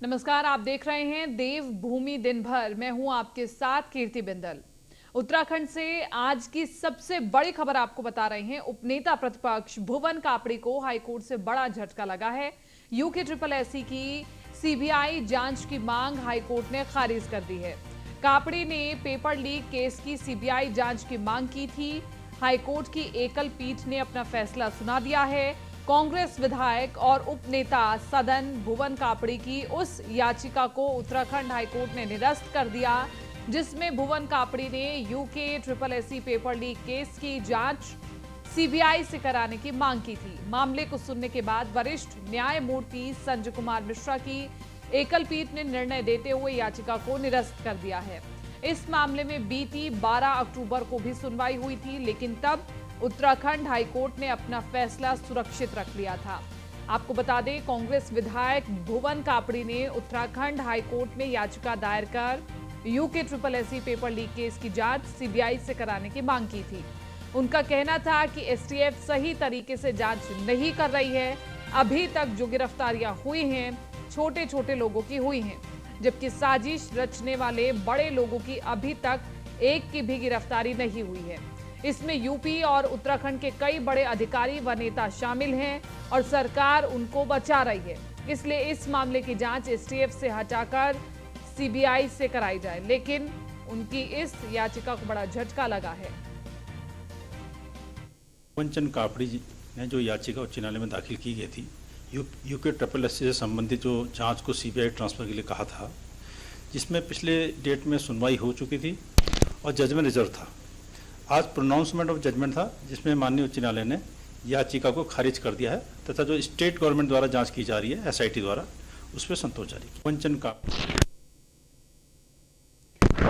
नमस्कार, आप देख रहे हैं देवभूमि दिन भर। मैं हूं आपके साथ कीर्ति बिंदल। उत्तराखंड से आज की सबसे बड़ी खबर आपको बता रहे हैं। उपनेता प्रतिपक्ष भुवन कापड़ी को हाईकोर्ट से बड़ा झटका लगा है। यूके ट्रिपल एससी की सीबीआई जांच की मांग हाईकोर्ट ने खारिज कर दी है। कापड़ी ने पेपर लीक केस की सीबीआई जांच की मांग की थी। हाईकोर्ट की एकल पीठ ने अपना फैसला सुना दिया है। कांग्रेस विधायक और उपनेता सदन भुवन कापड़ी की उस याचिका को उत्तराखंड हाईकोर्ट ने निरस्त कर दिया, जिसमें भुवन कापड़ी ने UK triple SC paper leak case की जांच सीबीआई से कराने की मांग की थी। मामले को सुनने के बाद वरिष्ठ न्यायमूर्ति संजय कुमार मिश्रा की एकल पीठ ने निर्णय देते हुए याचिका को निरस्त कर दिया है। इस मामले में बीती 12 अक्टूबर को भी सुनवाई हुई थी, लेकिन तब उत्तराखंड हाईकोर्ट ने अपना फैसला सुरक्षित रख लिया था। आपको बता दें, कांग्रेस विधायक भुवन कापड़ी ने उत्तराखंड हाईकोर्ट में याचिका दायर कर UK triple SC paper leak case की जांच सीबीआई से कराने की मांग की थी। उनका कहना था कि एसटीएफ सही तरीके से जांच नहीं कर रही है। अभी तक जो गिरफ्तारियां हुई हैं, छोटे छोटे लोगों की हुई हैं, जबकि साजिश रचने वाले बड़े लोगों की अभी तक एक की भी गिरफ्तारी नहीं हुई है। इसमें यूपी और उत्तराखंड के कई बड़े अधिकारी व नेता शामिल हैं और सरकार उनको बचा रही है। इसलिए इस मामले की जांच एसटीएफ से हटाकर सीबीआई से कराई जाए, लेकिन उनकी इस याचिका को बड़ा झटका लगा है। भुवन कापड़ी जी ने जो याचिका उच्च न्यायालय में दाखिल की गई थी, यूके ट्रिपल एससी से संबंधित जो जांच को सीबीआई ट्रांसफर के लिए कहा था, जिसमें पिछले डेट में सुनवाई हो चुकी थी और जजमेंट रिजर्व था। आज प्रोनाउंसमेंट ऑफ जजमेंट था, जिसमें माननीय उच्च न्यायालय ने याचिका को खारिज कर दिया है तथा जो स्टेट गवर्नमेंट द्वारा जांच की जा रही है एसआईटी द्वारा, उस पर संतोष जारी किया। भुवन कापड़ी।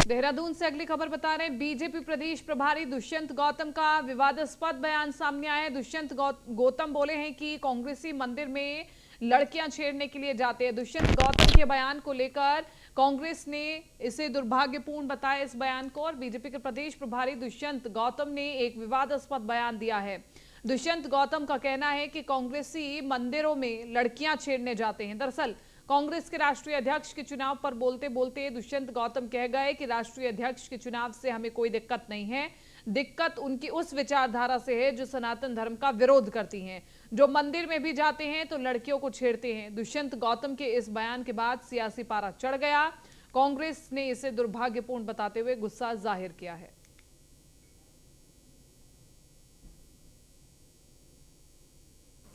देहरादून से अगली खबर बता रहे हैं। बीजेपी प्रदेश प्रभारी दुष्यंत गौतम का विवादास्पद बयान सामने आया है। दुष्यंत गौतम बोले हैं कि कांग्रेसी मंदिर में लड़कियां छेड़ने के लिए जाते हैं। दुष्यंत गौतम के बयान को लेकर कांग्रेस ने इसे दुर्भाग्यपूर्ण बताया इस बयान को, और बीजेपी के प्रदेश प्रभारी दुष्यंत गौतम ने एक विवादास्पद बयान दिया है। दुष्यंत गौतम का कहना है कि कांग्रेसी मंदिरों में लड़कियां छेड़ने जाते हैं। दरअसल कांग्रेस के राष्ट्रीय अध्यक्ष के चुनाव पर बोलते बोलते दुष्यंत गौतम कह गए कि राष्ट्रीय अध्यक्ष के चुनाव से हमें कोई दिक्कत नहीं है, दिक्कत उनकी उस विचारधारा से है जो सनातन धर्म का विरोध करती हैं, जो मंदिर में भी जाते हैं तो लड़कियों को छेड़ते हैं। दुष्यंत गौतम के इस बयान के बाद सियासी पारा चढ़ गया। कांग्रेस ने इसे दुर्भाग्यपूर्ण बताते हुए गुस्सा जाहिर किया है।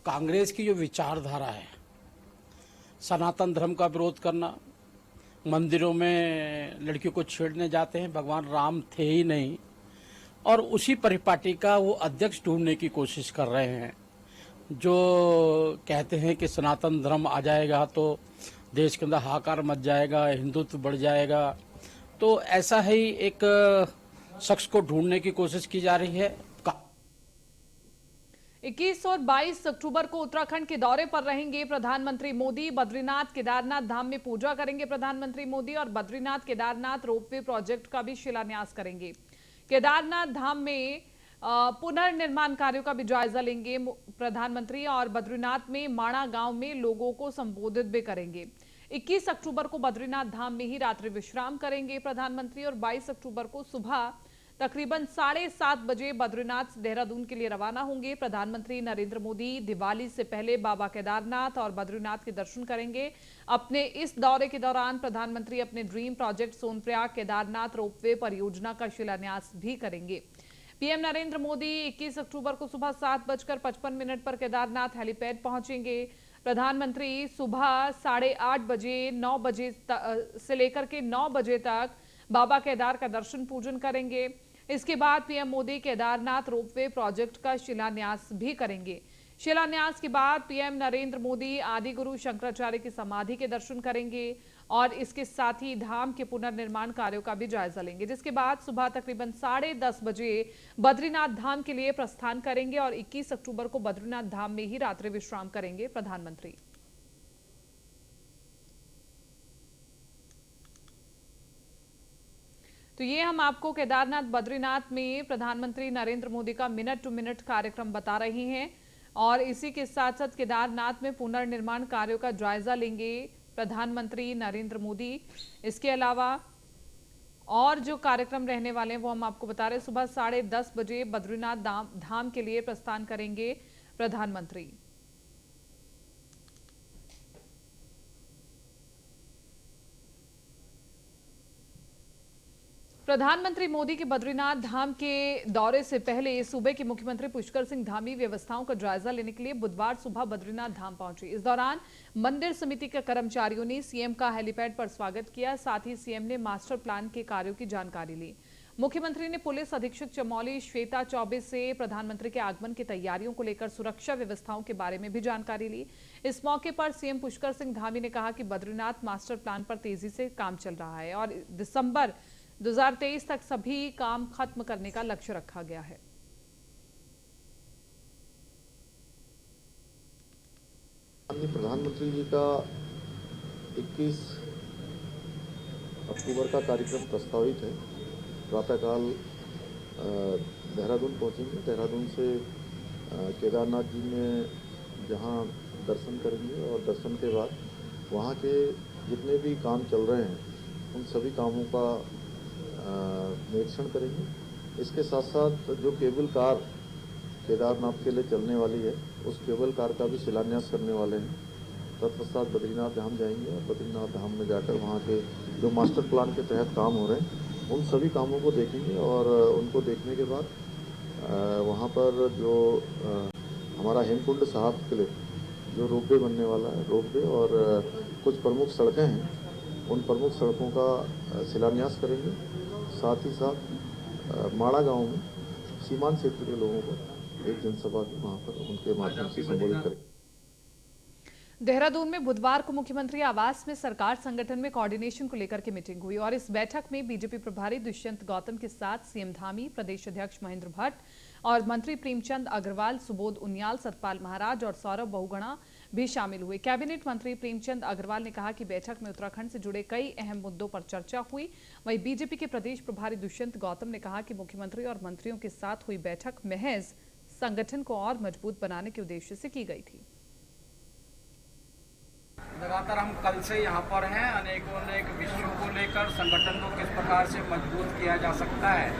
कांग्रेस की जो विचारधारा है, सनातन धर्म का विरोध करना, मंदिरों में लड़कियों को छेड़ने जाते हैं, भगवान राम थे ही नहीं, और उसी परिपाटी का वो अध्यक्ष ढूंढने की कोशिश कर रहे हैं। जो कहते हैं कि सनातन धर्म आ जाएगा तो देश के अंदर हाहाकार मच जाएगा, हिंदुत्व बढ़ जाएगा, तो ऐसा ही एक शख्स को ढूंढने की कोशिश की जा रही है। 21 और 22 अक्टूबर को उत्तराखंड के दौरे पर रहेंगे प्रधानमंत्री मोदी। बद्रीनाथ केदारनाथ धाम में पूजा करेंगे प्रधानमंत्री मोदी, और बद्रीनाथ केदारनाथ रोपवे प्रोजेक्ट का भी शिलान्यास करेंगे। केदारनाथ धाम में पुनर्निर्माण कार्यों का भी जायजा लेंगे प्रधानमंत्री, और बद्रीनाथ में माणा गांव में लोगों को संबोधित भी करेंगे। 21 अक्टूबर को बद्रीनाथ धाम में ही रात्रि विश्राम करेंगे प्रधानमंत्री, और 22 अक्टूबर को सुबह तकरीबन 7:30 बजे बद्रीनाथ से देहरादून के लिए रवाना होंगे। प्रधानमंत्री नरेंद्र मोदी दिवाली से पहले बाबा केदारनाथ और बद्रीनाथ के दर्शन करेंगे। अपने इस दौरे के दौरान प्रधानमंत्री अपने dream project Sonprayag Kedarnath ropeway परियोजना का शिलान्यास भी करेंगे। पीएम नरेंद्र मोदी 21 अक्टूबर को सुबह 7:55 पर केदारनाथ हेलीपैड पहुंचेंगे। प्रधानमंत्री सुबह 8:30 बजे 9 बजे से लेकर के 9 बजे तक बाबा केदार का दर्शन पूजन करेंगे। इसके बाद PM Modi Kedarnath ropeway project का शिलान्यास भी करेंगे। शिलान्यास के बाद पीएम नरेंद्र मोदी आदि गुरु शंकराचार्य की समाधि के दर्शन करेंगे, और इसके साथ ही धाम के पुनर्निर्माण कार्यों का भी जायजा लेंगे, जिसके बाद सुबह तकरीबन 10:30 बजे बद्रीनाथ धाम के लिए प्रस्थान करेंगे, और 21 अक्टूबर को बद्रीनाथ धाम में ही रात्रि विश्राम करेंगे प्रधानमंत्री। तो ये हम आपको केदारनाथ बद्रीनाथ में प्रधानमंत्री नरेंद्र मोदी का मिनट टू मिनट कार्यक्रम बता रहे हैं, और इसी के साथ साथ केदारनाथ में पुनर्निर्माण कार्यों का जायजा लेंगे प्रधानमंत्री नरेंद्र मोदी। इसके अलावा और जो कार्यक्रम रहने वाले हैं वो हम आपको बता रहे हैं। सुबह 10:30 बजे बद्रीनाथ धाम के लिए प्रस्थान करेंगे प्रधानमंत्री। प्रधानमंत्री मोदी के बद्रीनाथ धाम के दौरे से पहले सूबे के मुख्यमंत्री पुष्कर सिंह धामी व्यवस्थाओं का जायजा लेने के लिए बुधवार सुबह बद्रीनाथ धाम पहुंचे। इस दौरान मंदिर समिति के कर्मचारियों ने सीएम का हेलीपैड पर स्वागत किया। साथ ही सीएम ने मास्टर प्लान के कार्यों की जानकारी ली। मुख्यमंत्री ने पुलिस अधीक्षक चमोली श्वेता चौबे से प्रधानमंत्री के आगमन की तैयारियों को लेकर सुरक्षा व्यवस्थाओं के बारे में भी जानकारी ली। इस मौके पर सीएम पुष्कर सिंह धामी ने कहा कि बद्रीनाथ मास्टर प्लान पर तेजी से काम चल रहा है और दिसंबर 2023 तक सभी काम खत्म करने का लक्ष्य रखा गया है। प्रधानमंत्री जी का 21 अक्टूबर का कार्यक्रम प्रस्तावित है। प्रातःकाल देहरादून पहुंचेंगे। देहरादून से केदारनाथ जी में जहां दर्शन करेंगे और दर्शन के बाद वहां के जितने भी काम चल रहे हैं उन सभी कामों का निरीक्षण करेंगे। इसके साथ साथ जो केबल कार केदारनाथ के लिए चलने वाली है उस केबल कार का भी शिलान्यास करने वाले हैं। तत्पश्चात बद्रीनाथ धाम जाएंगे और बद्रीनाथ धाम में जाकर वहाँ के जो मास्टर प्लान के तहत काम हो रहे हैं उन सभी कामों को देखेंगे और उनको देखने के बाद वहाँ पर जो हमारा हेमकुंड साहब के लिए जो रोपवे बनने वाला है, रोपवे और कुछ प्रमुख सड़कें हैं उन प्रमुख सड़कों का शिलान्यास करेंगे। साथ ही साथ माड़ा गांव में सीमांत क्षेत्र के लोगों को एक जनसभा की वहां पर उनके माध्यम से संबोधित करेंगे। देहरादून में बुधवार को मुख्यमंत्री आवास में सरकार संगठन में कोऑर्डिनेशन को लेकर के मीटिंग हुई और इस बैठक में बीजेपी प्रभारी दुष्यंत गौतम के साथ सीएम धामी, प्रदेश अध्यक्ष महेंद्र भट्ट और मंत्री प्रेमचंद अग्रवाल, सुबोध उनियाल, सतपाल महाराज और सौरभ बहुगुणा भी शामिल हुए। कैबिनेट मंत्री प्रेमचंद अग्रवाल ने कहा कि बैठक में उत्तराखंड से जुड़े कई अहम मुद्दों पर चर्चा हुई। वहीं बीजेपी के प्रदेश प्रभारी दुष्यंत गौतम ने कहा कि मुख्यमंत्री और मंत्रियों के साथ हुई बैठक महज संगठन को और मजबूत बनाने के उद्देश्य से की गई थी। लगातार हम कल से यहाँ पर हैं। अनेक विषयों को लेकर संगठन को किस प्रकार से मजबूत किया जा सकता है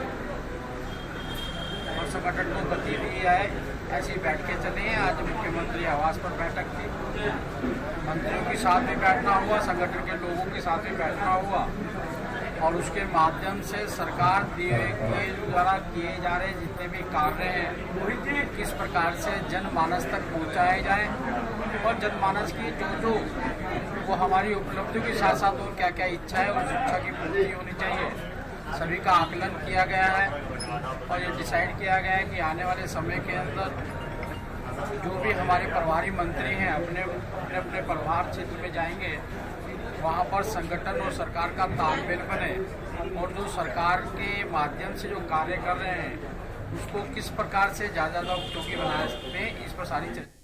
और संगठन को गति दी जाए, ऐसी बैठकें चली हैं। आज मुख्यमंत्री आवास पर बैठक थी, मंत्रियों के साथ भी बैठना हुआ, संगठन के लोगों के साथ भी बैठना हुआ और उसके माध्यम से सरकार द्वारा किए जा रहे जितने भी कार्य हैं किस प्रकार से जनमानस तक पहुंचाए जाए और जनमानस की जो वो हमारी उपलब्धियों के साथ साथ और क्या क्या इच्छा है उस इच्छा की पूर्ति होनी चाहिए, सभी का आकलन किया गया है और ये डिसाइड किया गया है कि आने वाले समय के अंदर जो भी हमारे प्रभारी मंत्री हैं अपने अपने प्रभार क्षेत्र में जाएंगे, वहाँ पर संगठन और सरकार का तालमेल बने और जो सरकार के माध्यम से जो कार्य कर रहे हैं उसको किस प्रकार से ज़्यादा उपयोगी बनाने इस पर सारी चर्चा।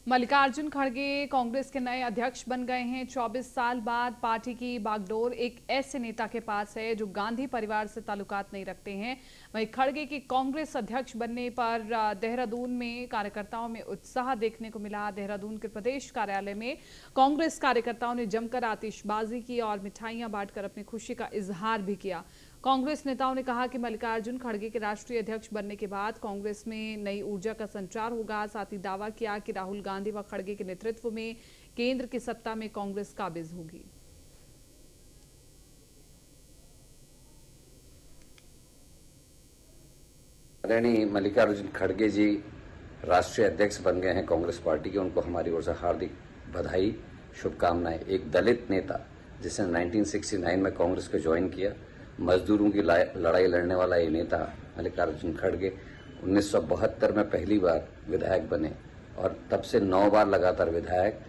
मल्लिकार्जुन खड़गे कांग्रेस के नए अध्यक्ष बन गए हैं। 24 साल बाद पार्टी की बागडोर एक ऐसे नेता के पास है जो गांधी परिवार से ताल्लुकात नहीं रखते हैं। वहीं खड़गे के कांग्रेस अध्यक्ष बनने पर देहरादून में कार्यकर्ताओं में उत्साह देखने को मिला। देहरादून के प्रदेश कार्यालय में कांग्रेस कार्यकर्ताओं ने जमकर आतिशबाजी की और मिठाइयां बांटकर अपनी खुशी का इजहार भी किया। कांग्रेस नेताओं ने कहा कि मल्लिकार्जुन खड़गे के राष्ट्रीय अध्यक्ष बनने के बाद कांग्रेस में नई ऊर्जा का संचार होगा। साथ ही दावा किया कि राहुल गांधी व खड़गे के नेतृत्व में केंद्र की सत्ता में कांग्रेस काबिज होगी। आदरणीय मल्लिकार्जुन खड़गे जी राष्ट्रीय अध्यक्ष बन गए हैं कांग्रेस पार्टी के। उनको हमारी ओर से हार्दिक बधाई, शुभकामनाएं। एक दलित नेता जिसने 1969 में कांग्रेस को ज्वाइन किया, मजदूरों की लड़ाई लड़ने वाला ये नेता मल्लिकार्जुन खड़गे 1972 में पहली बार विधायक बने और तब से 9 बार लगातार विधायक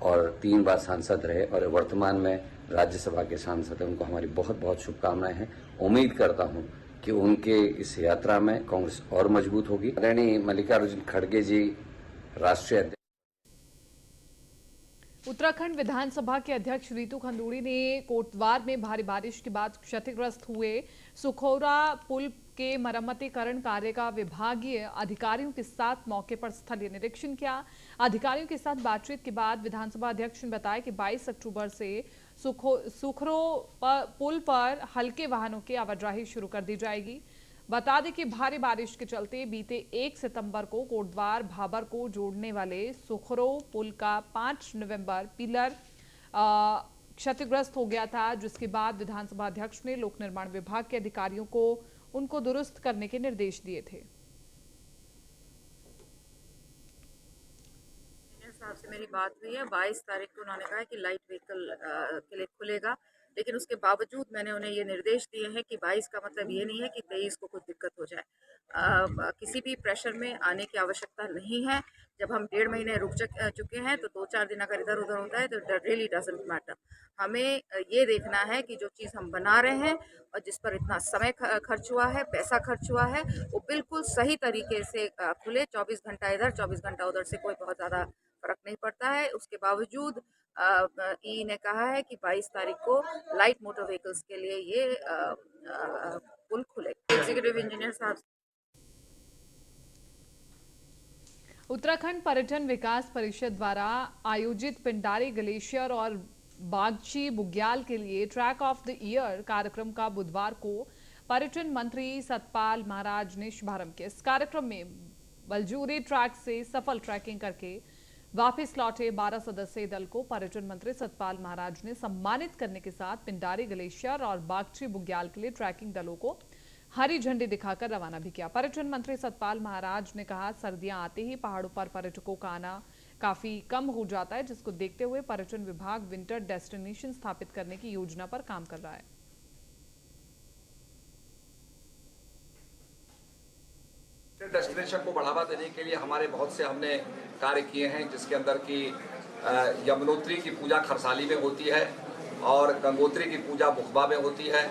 और 3 बार सांसद रहे और वर्तमान में राज्यसभा के सांसद हैं। उनको हमारी बहुत बहुत शुभकामनाएं हैं। उम्मीद करता हूं कि उनके इस यात्रा में कांग्रेस और मजबूत होगी। आदरणीय मल्लिकार्जुन खड़गे जी राष्ट्रीय अध्यक्ष। उत्तराखंड विधानसभा के अध्यक्ष रितु खंडूड़ी ने कोटद्वार में भारी बारिश के बाद क्षतिग्रस्त हुए सुखौरा पुल के मरम्मतीकरण कार्य का विभागीय अधिकारियों के साथ मौके पर स्थलीय निरीक्षण किया। अधिकारियों के साथ बातचीत के बाद विधानसभा अध्यक्ष ने बताया कि 22 अक्टूबर से सुखरो पुल पर हल्के वाहनों की आवाजाही शुरू कर दी जाएगी। बता दें कि भारी बारिश के चलते बीते 1 सितंबर को कोटद्वार भाबर को जोड़ने वाले सुखरो पुल का 5 नवंबर पिलर क्षतिग्रस्त हो गया था, जिसके बाद विधानसभा अध्यक्ष ने लोक निर्माण विभाग के अधिकारियों को उनको दुरुस्त करने के निर्देश दिए थे। साहब से मेरी बात हुई है। 22 तारीख को उन्होंने कहा है कि लाइट व्हीकल के लिए खुलेगा, लेकिन उसके बावजूद मैंने उन्हें ये निर्देश दिए हैं कि 22 का मतलब ये नहीं है कि 23 को कुछ दिक्कत हो जाए। किसी भी प्रेशर में आने की आवश्यकता नहीं है। जब हम 1.5 महीने रुक चुके हैं तो 2-4 दिन अगर इधर उधर होता है तो इट रियली डजंट मैटर। हमें ये देखना है कि जो चीज़ हम बना रहे हैं और जिस पर इतना समय खर्च हुआ है, पैसा खर्च हुआ है, वो बिल्कुल सही तरीके से खुले। 24 घंटा इधर 24 घंटा उधर से कोई बहुत ज़्यादा फर्क नहीं पड़ता है। उसके बावजूद ई ने कहा है कि 22 तारीख को लाइट मोटर व्हीकल्स के लिए ये पुल खुलेगा। एग्जीक्यूटिव इंजीनियर साहब। उत्तराखंड पर्यटन विकास परिषद द्वारा आयोजित पिंडारी ग्लेशियर और बागची बुग्याल के लिए ट्रैक ऑफ द ईयर कार्यक्रम का बुधवार को पर्यटन मंत्री सतपाल महाराज ने शुभारंभ किया। इस कार्यक्रम में बलजूरी ट्रैक से सफल ट्रैकिंग करके वापस लौटे 12 सदस्यीय दल को पर्यटन मंत्री सतपाल महाराज ने सम्मानित करने के साथ पिंडारी ग्लेशियर और बागची बुग्याल के लिए ट्रैकिंग दलों को हरी झंडी दिखाकर रवाना भी किया। पर्यटन मंत्री सतपाल महाराज ने कहा, सर्दियां आते ही पहाड़ों पर पर्यटकों का आना काफी कम हो जाता है, जिसको देखते हुए पर्यटन विभाग विंटर डेस्टिनेशन स्थापित करने की योजना पर काम कर रहा है। डेस्टिनेशन को बढ़ावा देने के लिए हमारे बहुत से हमने कार्य किए हैं, जिसके अंदर की यमुनोत्री की पूजा खरसाली में होती है और गंगोत्री की पूजा मुखबा में होती है,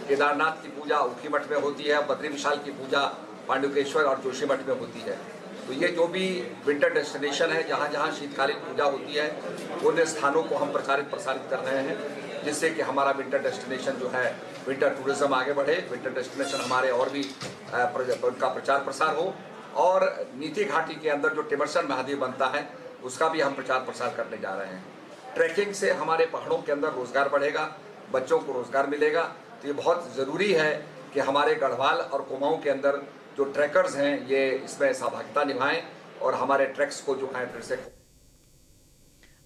केदारनाथ की पूजा ऊखीमठ में होती है, बद्री विशाल की पूजा पांडुकेश्वर और जोशीमठ में होती है। तो ये जो भी विंटर डेस्टिनेशन है, जहाँ जहाँ शीतकालीन पूजा होती है, उन स्थानों को हम प्रचारित प्रसारित कर रहे हैं, जिससे कि हमारा विंटर डेस्टिनेशन जो है, विंटर टूरिज्म आगे बढ़े, विंटर डेस्टिनेशन हमारे और भी उनका प्रचार प्रसार हो और नीति घाटी के अंदर जो टिमरसन महादेव बनता है, उसका भी हम प्रचार प्रसार करने जा रहे हैं। ट्रैकिंग से हमारे पहाड़ों के अंदर रोजगार बढ़ेगा, बच्चों को रोजगार मिलेगा। तो ये बहुत ज़रूरी है कि हमारे गढ़वाल और कुमाऊं के अंदर जो ट्रैकर्स हैं, ये इसमें सहभागिता निभाएं और हमारे ट्रैक्स को जो है फिर से।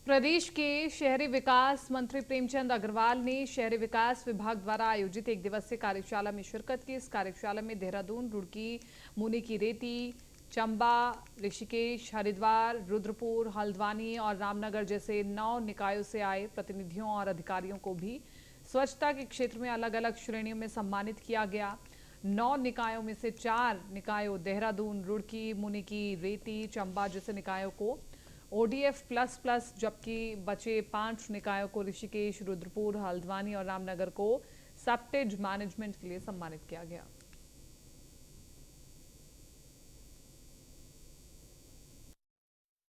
प्रदेश के शहरी विकास मंत्री प्रेमचंद अग्रवाल ने शहरी विकास विभाग द्वारा आयोजित 1 दिवसीय कार्यशाला में शिरकत की। इस कार्यशाला में देहरादून, रुड़की, मुनि की रेती, चंबा, ऋषिकेश, हरिद्वार, रुद्रपुर, हल्द्वानी और रामनगर जैसे 9 निकायों से आए प्रतिनिधियों और अधिकारियों को भी स्वच्छता के क्षेत्र में अलग अलग श्रेणियों में सम्मानित किया गया। 9 निकायों में से 4 निकायों देहरादून, रुड़की, मुनि की रेती, चंबा जैसे निकायों को ODF++, जबकि बचे 5 निकायों को ऋषिकेश, रुद्रपुर, हल्द्वानी और रामनगर को सेप्टेज मैनेजमेंट के लिए सम्मानित किया गया।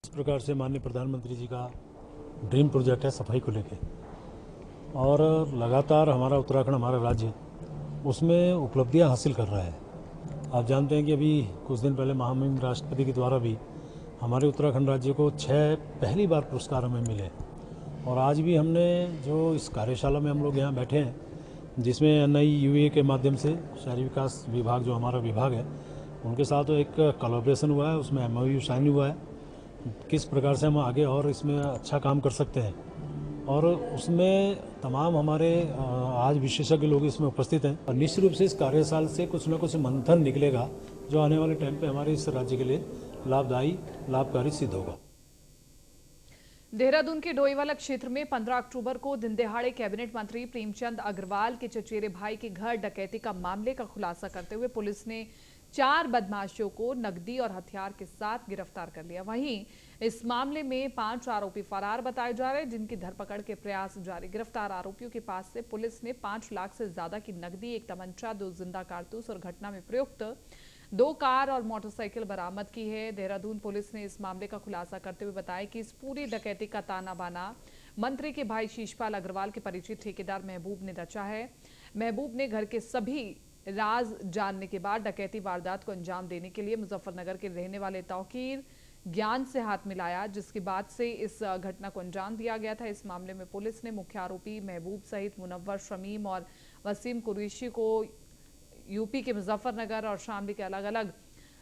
इस प्रकार से माननीय प्रधानमंत्री जी का ड्रीम प्रोजेक्ट है सफाई को लेके, और लगातार हमारा उत्तराखंड, हमारा राज्य उसमें उपलब्धियां हासिल कर रहा है। आप जानते हैं कि अभी कुछ दिन पहले महामहिम राष्ट्रपति के द्वारा भी हमारे उत्तराखंड राज्य को 6 पहली बार पुरस्कार हमें मिले। और आज भी हमने जो इस कार्यशाला में हम लोग यहाँ बैठे हैं, जिसमें NIUA के माध्यम से शहरी विकास विभाग जो हमारा विभाग है, उनके साथ एक कोलैबोरेशन हुआ है, उसमें MOU साइन हुआ है किस प्रकार से हम आगे और इसमें अच्छा काम कर सकते हैं। और उसमें तमाम हमारे आज विशेषज्ञ लोग इसमें उपस्थित हैं और निश्चित रूप से इस कार्यशाला से कुछ न कुछ मंथन निकलेगा जो आने वाले टाइम पे हमारे इस राज्य के लिए लाभकारी सिद्ध होगा। देहरादून के डोईवाला क्षेत्र में 15 अक्टूबर को दिन दहाड़े कैबिनेट मंत्री प्रेमचंद अग्रवाल के चचेरे भाई के घर डकैती का मामले का खुलासा करते हुए पुलिस ने 4 बदमाशों को नकदी और हथियार के साथ गिरफ्तार कर लिया। वहीं इस मामले में 5 आरोपी फरार बताए जा रहे हैं, जिनकी धरपकड़ के प्रयास जारी। गिरफ्तार आरोपियों के पास से पुलिस ने 5 लाख से ज्यादा की नकदी, 1 तमंचा, 2 जिंदा कारतूस और घटना में प्रयुक्त 2 कार और मोटरसाइकिल बरामद की है। देहरादून पुलिस ने इस मामले का खुलासा करते हुए बताया कि इस पूरी डकैती का ताना बाना मंत्री के भाई शीशपाल अग्रवाल के परिचित ठेकेदार महबूब ने रचा है। महबूब ने घर के सभी राज जानने के बाद डकैती वारदात को अंजाम देने के लिए मुजफ्फरनगर के रहने वाले तौकीर ज्ञान से हाथ मिलाया, जिसके बाद से इस घटना को अंजाम दिया गया था। इस मामले में पुलिस ने मुख्य आरोपी महबूब सहित मुनव्वर, शमीम और वसीम कुरैशी को यूपी के मुजफ्फरनगर और शामली के अलग अलग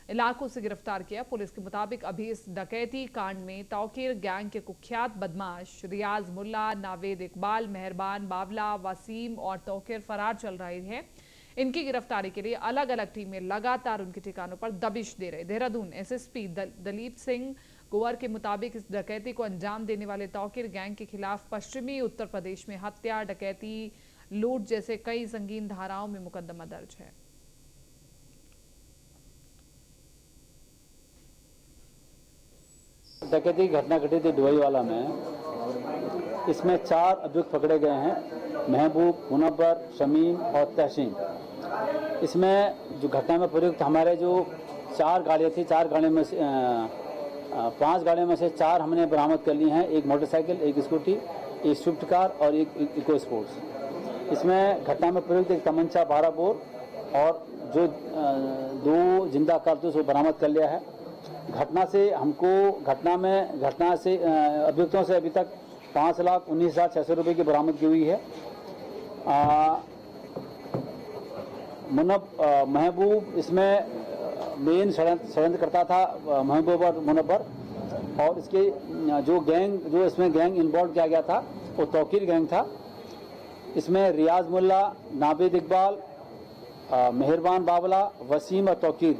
इलाकों से गिरफ्तार किया। पुलिस के मुताबिक अभी इस डकैती कांड में तौकीर गैंग के कुख्यात बदमाश रियाज मुल्ला, नावेद इकबाल, मेहरबान बावला, वसीम और तौकीर फरार चल रहे हैं। इनकी गिरफ्तारी के लिए अलग अलग टीमें लगातार उनके ठिकानों पर दबिश दे रहे। देहरादून एसएसपी दलीप सिंह कुंवर के मुताबिक इस डकैती को अंजाम देने वाले तौकीर गैंग के खिलाफ पश्चिमी उत्तर प्रदेश में हत्या, डकैती, लूट जैसे कई संगीन धाराओं में मुकदमा दर्ज है। डकैती की घटना घटी थी डुबईवाला में। इसमें 4 अभियुक्त पकड़े गए हैं, महबूब, मुनव्वर, शमीम और तहसीन। इसमें जो घटना में प्रयुक्त हमारे जो 4 गाड़ियाँ थी, 4 गाड़ियों में से 5 गाड़ियों में से 4 हमने बरामद कर ली हैं। एक मोटरसाइकिल, एक स्कूटी, एक स्विफ्ट कार और एक इको स्पोर्ट्स। इसमें घटना में प्रयुक्त एक तमंचा 12 बोर और जो 2 जिंदा कारतूस वो बरामद कर लिया है। घटना से अभियुक्तों से अभी तक 5,19,600 रुपये की बरामदगी हुई है। महबूब इसमें मेन षड्यंत्र करता था, महबूब और मुनव्वर, और इसके जो इसमें गैंग इन्वॉल्व किया गया था वो तौकीर गैंग था। इसमें रियाज मुल्ला, नावेद इकबाल, मेहरबान बावला, वसीम और तौकीर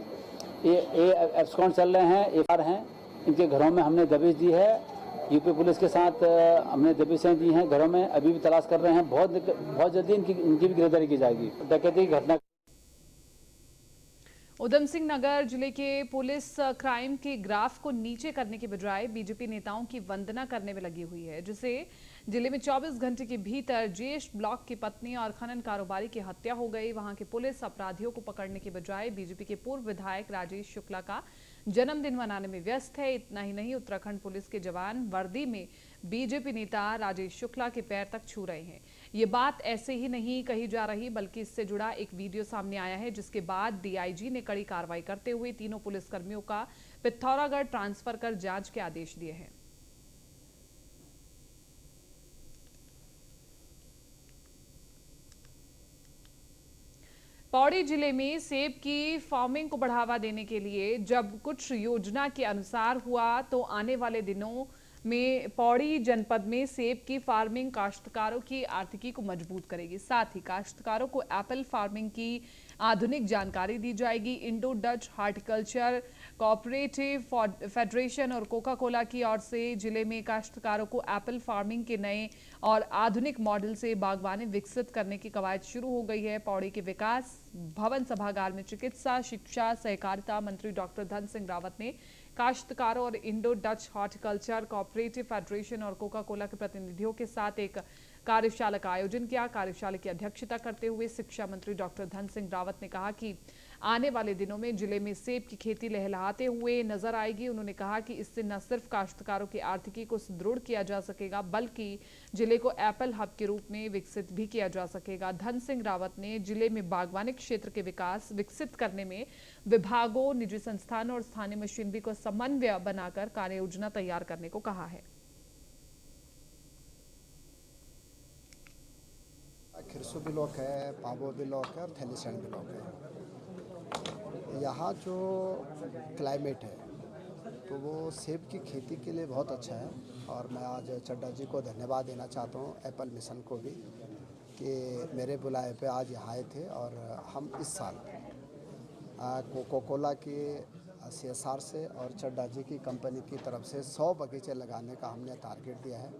ये एब्सकॉन्ड चल रहे हैं, एफआईआर हैं। इनके घरों में हमने दबिश दी है। यूपी पुलिस के साथ हमने दबिशें दी हैं घरों में, अभी भी तलाश कर रहे हैं। बहुत जल्दी इनकी भी गिरफ्तारी की जाएगी। डकैती की घटना उधम सिंह नगर जिले के पुलिस क्राइम के ग्राफ को नीचे करने के बजाय बीजेपी नेताओं की वंदना करने में लगी हुई है, जिसे जिले में 24 घंटे के भीतर जेएश ब्लॉक की पत्नी और खनन कारोबारी की हत्या हो गई। वहां के पुलिस अपराधियों को पकड़ने के बजाय बीजेपी के पूर्व विधायक राजेश शुक्ला का जन्मदिन मनाने में व्यस्त है। इतना ही नहीं, उत्तराखंड पुलिस के जवान वर्दी में बीजेपी नेता राजेश शुक्ला के पैर तक छू रहे हैं। ये बात ऐसे ही नहीं कही जा रही, बल्कि इससे जुड़ा एक वीडियो सामने आया है, जिसके बाद डीआईजी ने कड़ी कार्रवाई करते हुए तीनों पुलिसकर्मियों का पिथौरागढ़ ट्रांसफर कर जांच के आदेश दिए हैं। पौड़ी जिले में सेब की फार्मिंग को बढ़ावा देने के लिए जब कुछ योजना के अनुसार हुआ, तो आने वाले दिनों में पौड़ी जनपद में सेब की फार्मिंग काश्तकारों की आर्थिकी को मजबूत करेगी। साथ ही काश्तकारों को एप्पल फार्मिंग की आधुनिक जानकारी दी जाएगी। Indo Dutch horticulture cooperative federation और कोका कोला की ओर से जिले में काश्तकारों को एप्पल फार्मिंग के नए और आधुनिक मॉडल से बागवानी विकसित करने की कवायद शुरू हो गई है। पौड़ी के विकास भवन सभागार में चिकित्सा, शिक्षा, सहकारिता मंत्री डॉक्टर धन सिंह रावत ने काश्तकारों और Indo Dutch horticulture cooperative federation और कोका कोला के प्रतिनिधियों के साथ एक कार्यशाला का आयोजन किया। कार्यशाला की अध्यक्षता करते हुए शिक्षा मंत्री डॉक्टर धन सिंह रावत ने कहा कि आने वाले दिनों में जिले में सेब की खेती लहलहाते हुए नजर आएगी। उन्होंने कहा कि इससे न सिर्फ काश्तकारों की आर्थिकी को सुदृढ़ किया जा सकेगा, बल्कि जिले को एप्पल हब के रूप में विकसित भी किया जा सकेगा। धन सिंह रावत ने जिले में बागवानी क्षेत्र के विकास विकसित करने में विभागों, निजी संस्थानों और स्थानीय मशीनरी को समन्वय बनाकर कार्य योजना तैयार करने को कहा है। खिरसू ब्लॉक है, पाबो ब्लॉक है और थैलीसैंड ब्लॉक है। यहाँ जो क्लाइमेट है तो वो सेब की खेती के लिए बहुत अच्छा है, और मैं आज चड्डा जी को धन्यवाद देना चाहता हूँ, एप्पल मिशन को भी, कि मेरे बुलाए पे आज यहाँ आए थे। और हम इस साल कोका कोला की CSR से और चड्डा जी की कंपनी की तरफ से 100 बगीचे लगाने का हमने टारगेट दिया है।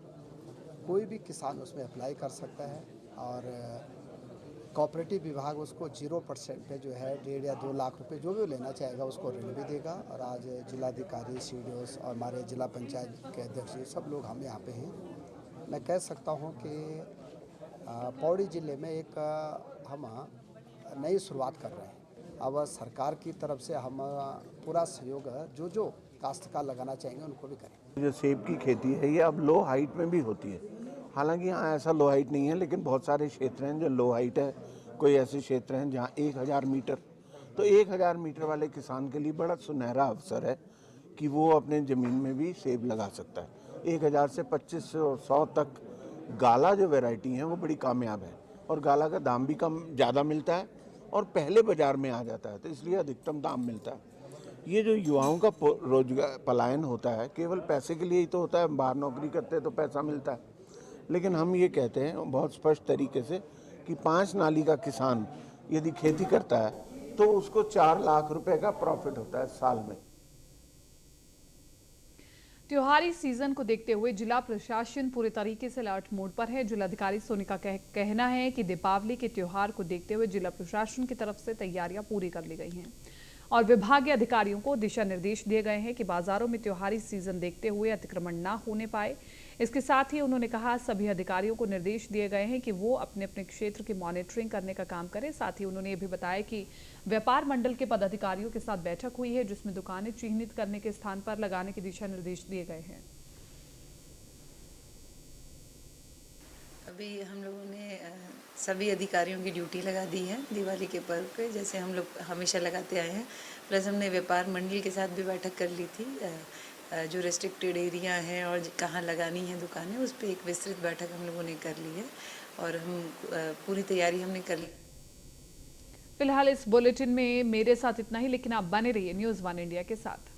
कोई भी किसान उसमें अप्लाई कर सकता है, और कोऑपरेटिव विभाग उसको 0% पे जो है 1.5 या 2 लाख रुपए जो भी लेना चाहेगा उसको ऋण भी देगा। और आज जिलाधिकारी, CDOs और हमारे जिला पंचायत के अध्यक्ष सब लोग हम यहाँ पे हैं। मैं कह सकता हूँ कि पौड़ी ज़िले में एक हम नई शुरुआत कर रहे हैं। अब सरकार की तरफ से हम पूरा सहयोग है, जो काश्तकार लगाना चाहेंगे उनको भी करें। जो सेब की खेती है ये अब लो हाइट में भी होती है। हालांकि यहाँ ऐसा लो हाइट नहीं है, लेकिन बहुत सारे क्षेत्र हैं जो लो हाइट है। कोई ऐसे क्षेत्र हैं जहाँ 1000 मीटर, तो 1000 मीटर वाले किसान के लिए बड़ा सुनहरा अवसर है कि वो अपने ज़मीन में भी सेब लगा सकता है। 1000 से 2500 तक गाला जो वैरायटी है वो बड़ी कामयाब है, और गाला का दाम भी कम ज़्यादा मिलता है और पहले बाज़ार में आ जाता है, तो इसलिए अधिकतम दाम मिलता है। ये जो युवाओं का रोजगार पलायन होता है केवल पैसे के लिए ही तो होता है। बाहर नौकरी करते हैं तो पैसा मिलता है, लेकिन हम ये कहते हैं बहुत स्पष्ट तरीके से कि 5 नाली का किसान यदि खेती करता है तो उसको 4 लाख रुपए का प्रॉफिट होता है साल में। त्योहारी सीजन को देखते हुए जिला प्रशासन पूरे तरीके से अलर्ट मोड पर है। जिलाधिकारी सोनी का कहना है कि दीपावली के त्योहार को देखते हुए जिला प्रशासन की तरफ से तैयारियां पूरी कर ली गई हैं और विभागीय अधिकारियों को दिशा निर्देश दिए गए हैं कि बाजारों में त्योहारी सीजन देखते हुए अतिक्रमण ना होने पाए। इसके साथ ही उन्होंने कहा सभी अधिकारियों को निर्देश दिए गए हैं कि वो अपने अपने क्षेत्र की मॉनिटरिंग करने का काम करें। साथ ही उन्होंने ये भी बताया कि व्यापार मंडल के पदाधिकारियों के साथ बैठक हुई है जिसमें दुकानें चिन्हित करने के स्थान पर लगाने के दिशा निर्देश दिए गए हैं। अभी हम लोगों ने सभी अधिकारियों की ड्यूटी लगा दी है दिवाली के पर्व पे, जैसे हम लोग हमेशा लगाते आए हैं। प्लस हमने व्यापार मंडल के साथ भी बैठक कर ली थी। जो रेस्ट्रिक्टेड एरिया हैं और कहाँ लगानी है दुकानें, उस पर एक विस्तृत बैठक हम लोगों ने कर ली है और हम पूरी तैयारी हमने कर ली। फिलहाल इस बुलेटिन में मेरे साथ इतना ही, लेकिन आप बने रहिए न्यूज़ 1 इंडिया के साथ।